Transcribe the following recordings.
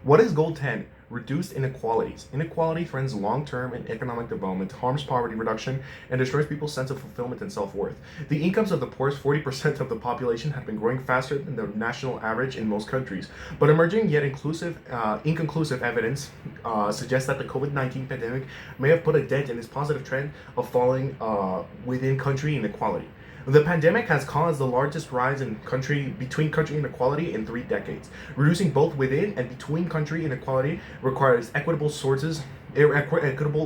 What is Goal 10? Reduced inequalities. Inequality threatens long-term and economic development, harms poverty reduction, and destroys people's sense of fulfillment and self-worth. The incomes of the poorest 40% of the population have been growing faster than the national average in most countries, but emerging yet inconclusive evidence suggests that the COVID-19 pandemic may have put a dent in this positive trend of falling within country inequality. The pandemic has caused the largest rise in between country inequality in 3 decades. Reducing both within and between country inequality requires equitable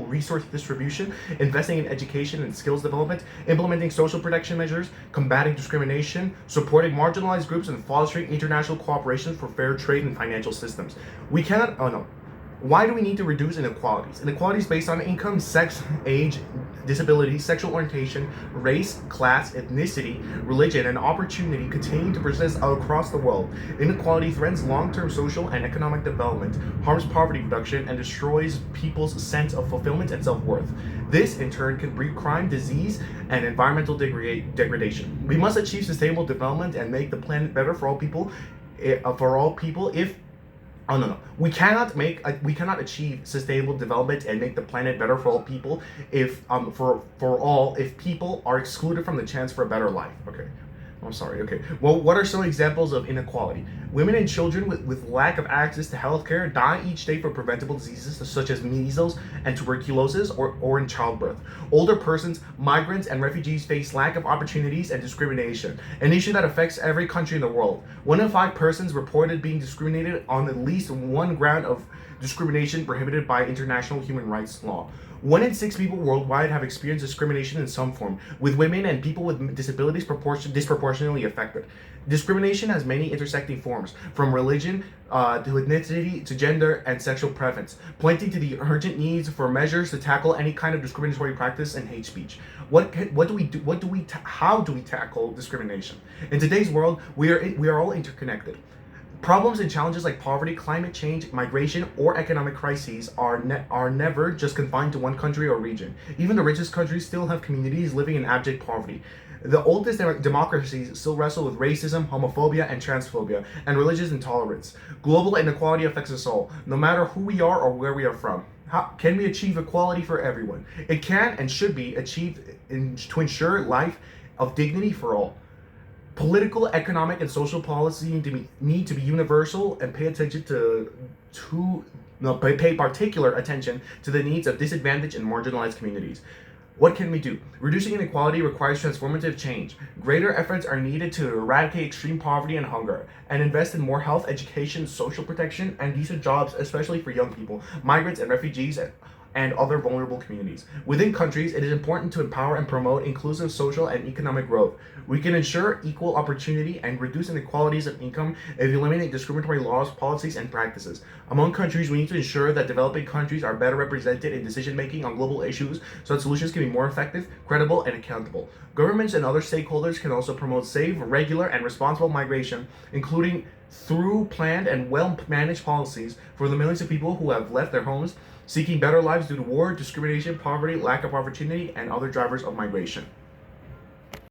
resource distribution, investing in education and skills development, implementing social protection measures, combating discrimination, supporting marginalized groups, and fostering international cooperation for fair trade and financial systems. We cannot, oh no, why do we need to reduce inequalities? Inequalities based on income, sex, age, disability, sexual orientation, race, class, ethnicity, religion, and opportunity continue to persist across the world. Inequality threatens long-term social and economic development, harms poverty reduction, and destroys people's sense of fulfillment and self-worth. This, in turn, can breed crime, disease, and environmental degradation. We must achieve sustainable development and make the planet better for all people. If Oh no, no. We cannot achieve sustainable development and make the planet better for all people if people are excluded from the chance for a better life. Okay. I'm sorry. Okay. Well, what are some examples of inequality? Women and children with lack of access to healthcare die each day from preventable diseases such as measles and tuberculosis or in childbirth. Older persons, migrants, and refugees face lack of opportunities and discrimination, an issue that affects every country in the world. 1 in 5 persons reported being discriminated on at least one ground of discrimination prohibited by international human rights law. 1 in 6 people worldwide have experienced discrimination in some form, with women and people with disabilities disproportionately affected. Discrimination has many intersecting forms, from religion to ethnicity to gender and sexual preference, pointing to the urgent needs for measures to tackle any kind of discriminatory practice and hate speech. How do we tackle discrimination? In today's world, we are all interconnected. Problems and challenges like poverty, climate change, migration, or economic crises are never just confined to one country or region. Even the richest countries still have communities living in abject poverty. The oldest democracies still wrestle with racism, homophobia, and transphobia, and religious intolerance. Global inequality affects us all, no matter who we are or where we are from. How can we achieve equality for everyone? It can and should be achieved to ensure life of dignity for all. Political, economic, and social policy need to be universal and pay particular attention to the needs of disadvantaged and marginalized communities. What can we do? Reducing inequality requires transformative change. Greater efforts are needed to eradicate extreme poverty and hunger, and invest in more health, education, social protection, and decent jobs, especially for young people, migrants, and refugees, and other vulnerable communities. Within countries, it is important to empower and promote inclusive social and economic growth. We can ensure equal opportunity and reduce inequalities of income if we eliminate discriminatory laws, policies, and practices. Among countries, we need to ensure that developing countries are better represented in decision-making on global issues so that solutions can be more effective, credible, and accountable. Governments and other stakeholders can also promote safe, regular, and responsible migration, including through planned and well-managed policies for the millions of people who have left their homes seeking better lives due to war, discrimination, poverty, lack of opportunity, and other drivers of migration.